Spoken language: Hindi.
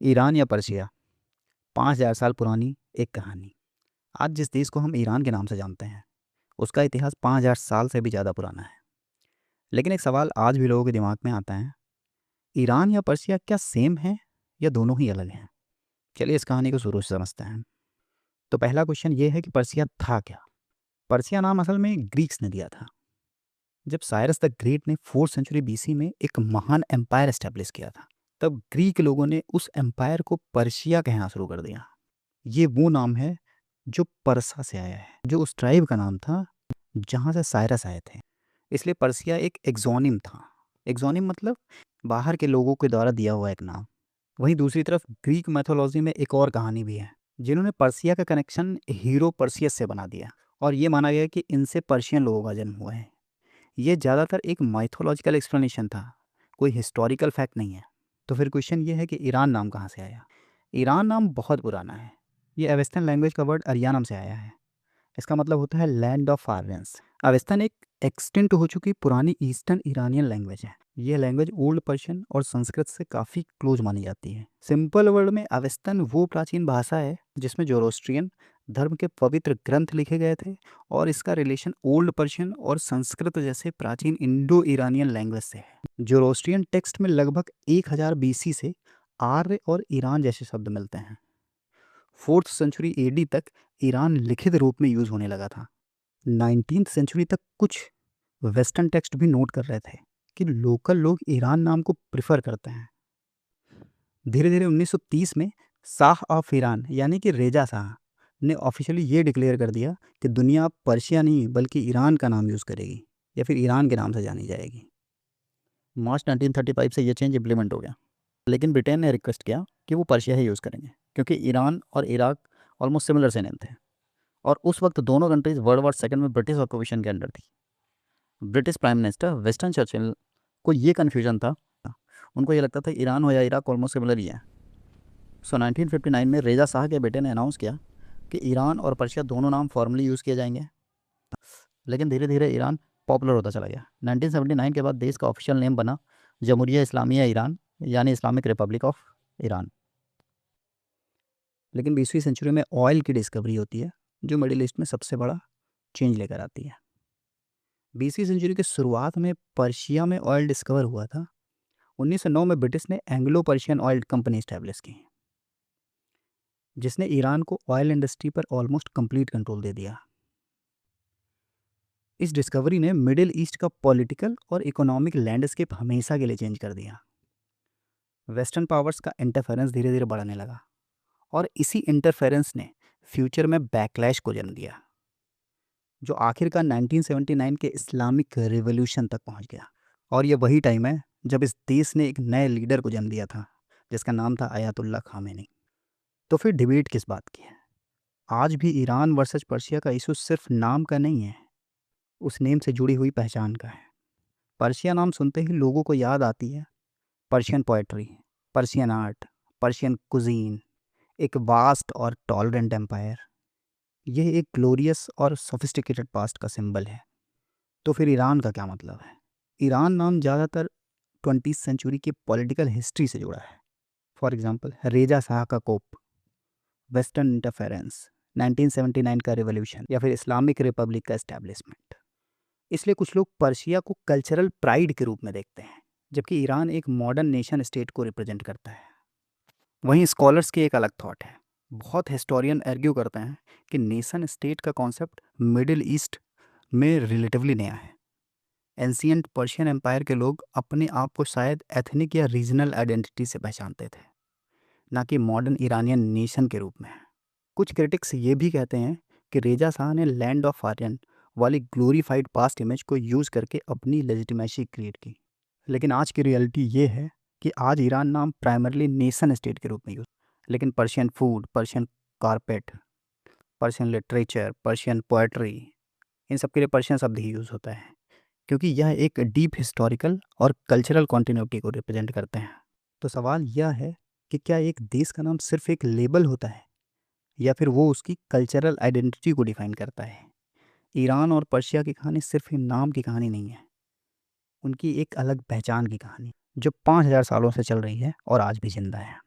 ईरान या पर्शिया, 5000 साल पुरानी एक कहानी। आज जिस देश को हम ईरान के नाम से जानते हैं, उसका इतिहास 5000 साल से भी ज़्यादा पुराना है। लेकिन एक सवाल आज भी लोगों के दिमाग में आता है, ईरान या पर्शिया क्या सेम है या दोनों ही अलग हैं? चलिए इस कहानी को शुरू से समझते हैं। तो पहला क्वेश्चन ये है कि पर्शिया था क्या? पर्शिया नाम असल में ग्रीक्स ने दिया था। जब साइरस द ग्रेट ने 4th सेंचुरी बीसी में एक महान एम्पायर एस्टेब्लिश किया था, तब ग्रीक लोगों ने उस एम्पायर को पर्शिया कहना शुरू कर दिया। ये वो नाम है जो परसा से आया है, जो उस ट्राइब का नाम था जहाँ से साइरस आए थे। इसलिए पर्सिया एक एक्सोनिम था। एक्सोनिम मतलब बाहर के लोगों के द्वारा दिया हुआ एक नाम। वहीं दूसरी तरफ ग्रीक मैथोलॉजी में एक और कहानी भी है, जिन्होंने पर्सिया का कनेक्शन हीरो पर्सियस से बना दिया और ये माना गया कि इनसे पर्शियन लोगों का जन्म हुआ है। ये ज़्यादातर एक माइथोलॉजिकल एक्सप्लेनेशन था, कोई हिस्टोरिकल फैक्ट नहीं है। तो फिर क्वेश्चन ये है कि ईरान नाम कहाँ से आया? ईरान नाम बहुत पुराना है। ये अवेस्टन लैंग्वेज का वर्ड अरियानम से आया है। इसका मतलब होता है लैंड ऑफ आर्यंस। अवेस्टन एक एक्सटिंक्ट हो चुकी पुरानी ईस्टर्न ईरानियन लैंग्वेज है। ये लैंग्वेज ओल्ड पर्शियन और संस्कृत से काफ़ी क्लोज मानी जाती है। सिंपल वर्ड में अवेस्टन वो प्राचीन भाषा है जिसमें जोरोस्ट्रियन धर्म के पवित्र ग्रंथ लिखे गए थे और इसका रिलेशन ओल्ड पर्शियन और संस्कृत जैसे प्राचीन इंडो ईरानियन लैंग्वेज से है। जोरोस्ट्रियन टेक्स्ट में लगभग 1000 बीसी से आर्य और ईरान जैसे शब्द मिलते हैं। 4th सेंचुरी एडी तक ईरान लिखित रूप में यूज होने लगा था। 19th सेंचुरी तक कुछ वेस्टर्न टेक्स्ट भी नोट कर रहे थे कि लोकल लोग ईरान नाम को प्रिफर करते हैं। धीरे धीरे 1930 में शाह ऑफ ईरान यानी कि रेजा शाह ने ऑफिशियली ये डिक्लेयर कर दिया कि दुनिया अब पर्शिया नहीं बल्कि ईरान का नाम यूज़ करेगी या फिर ईरान के नाम से जानी जाएगी। मार्च 1935 से ये चेंज इम्प्लीमेंट हो गया, लेकिन ब्रिटेन ने रिक्वेस्ट किया कि वो पर्शिया ही यूज़ करेंगे क्योंकि ईरान और इराक ऑलमोस्ट सिमिलर से नेम थे और उस वक्त दोनों कंट्रीज वर्ल्ड वॉर सेकंड में ब्रिटिश ऑक्यूपेशन के अंडर थी। British prime minister western Churchill को ये कन्फ्यूजन था, उनको ये लगता था ईरान हो या इराक ऑलमोस्ट सिमिलर ही है। सो 1959 में रेजा शाह के बेटे ने अनाउंस किया कि ईरान और पर्शिया दोनों नाम फॉर्मली यूज़ किए जाएंगे। लेकिन धीरे धीरे ईरान पॉपुलर होता चला गया। 1979 के बाद देश का ऑफिशियल नेम बना जमहूरिया इस्लामिया ईरान यानी इस्लामिक रिपब्लिक ऑफ ईरान। लेकिन 20वीं सेंचुरी में ऑयल की डिस्कवरी होती है जो मिडिल ईस्ट में सबसे बड़ा चेंज लेकर आती है। 20वीं सेंचुरी की शुरुआत में पर्शिया में ऑयल डिस्कवर हुआ था। 1909 में ब्रिटिश ने Anglo Persian oil company establish की, जिसने ईरान को ऑयल इंडस्ट्री पर ऑलमोस्ट कंप्लीट कंट्रोल दे दिया। इस डिस्कवरी ने मिडिल ईस्ट का पॉलिटिकल और इकोनॉमिक लैंडस्केप हमेशा के लिए चेंज कर दिया। वेस्टर्न पावर्स का इंटरफेरेंस धीरे धीरे बढ़ने लगा और इसी इंटरफेरेंस ने फ्यूचर में बैकलैश को जन्म दिया, जो आखिरकार 1979 के इस्लामिक रिवॉल्यूशन तक पहुंच गया। और ये वही टाइम है जब इस देश ने एक नए लीडर को जन्म दिया था जिसका नाम था अयातुल्ला खामेनी। तो फिर डिबेट किस बात की है? आज भी ईरान वर्सेस पर्शिया का इशू सिर्फ नाम का नहीं है, उस नेम से जुड़ी हुई पहचान का है। पर्शिया नाम सुनते ही लोगों को याद आती है Persian poetry, Persian art, Persian cuisine, एक वास्ट और टॉलरेंट एम्पायर। यह एक ग्लोरियस और सोफिस्टिकेटेड पास्ट का सिंबल है। तो फिर ईरान का क्या मतलब है? ईरान नाम ज़्यादातर 20th सेंचुरी की पॉलिटिकल हिस्ट्री से जुड़ा है। फॉर एग्जांपल रेजा शाह का कोप, वेस्टर्न इंटरफेरेंस, 1979 का रिवॉल्यूशन या फिर इस्लामिक रिपब्लिक का एस्टैब्लिशमेंट। इसलिए कुछ लोग पर्शिया को कल्चरल प्राइड के रूप में देखते हैं, जबकि ईरान एक मॉडर्न नेशन स्टेट को रिप्रेजेंट करता है। वहीं स्कॉलर्स की एक अलग थॉट है। बहुत हिस्टोरियन आर्ग्यू करते हैं कि नेशन स्टेट का कॉन्सेप्ट मिडिल ईस्ट में रिलेटिवली नया है। एंशियंट पर्शियन एम्पायर के लोग अपने आप को शायद एथनिक या रीजनल आइडेंटिटी से पहचानते थे, ना कि मॉडर्न ईरानियन नेशन के रूप में। कुछ क्रिटिक्स ये भी कहते हैं कि रेजा शाह ने लैंड ऑफ आर्यन वाली ग्लोरीफाइड पास्ट इमेज को यूज़ करके अपनी लेजिटिमेसी क्रिएट की। लेकिन आज की रियलिटी ये है कि आज ईरान नाम प्राइमरली नेशन स्टेट के रूप में यूज, लेकिन Persian food, Persian carpet, Persian literature, Persian poetry, इन सब के लिए पर्शियन शब्द ही यूज़ होता है क्योंकि यह एक डीप हिस्टोरिकल और कल्चरल कॉन्टिन्यूटी को रिप्रेजेंट करते हैं। तो सवाल यह है कि क्या एक देश का नाम सिर्फ एक लेबल होता है या फिर वो उसकी कल्चरल आइडेंटिटी को डिफाइन करता है? ईरान और पर्शिया की कहानी सिर्फ नाम की कहानी नहीं है, उनकी एक अलग पहचान की कहानी जो 5000 सालों से चल रही है और आज भी जिंदा है।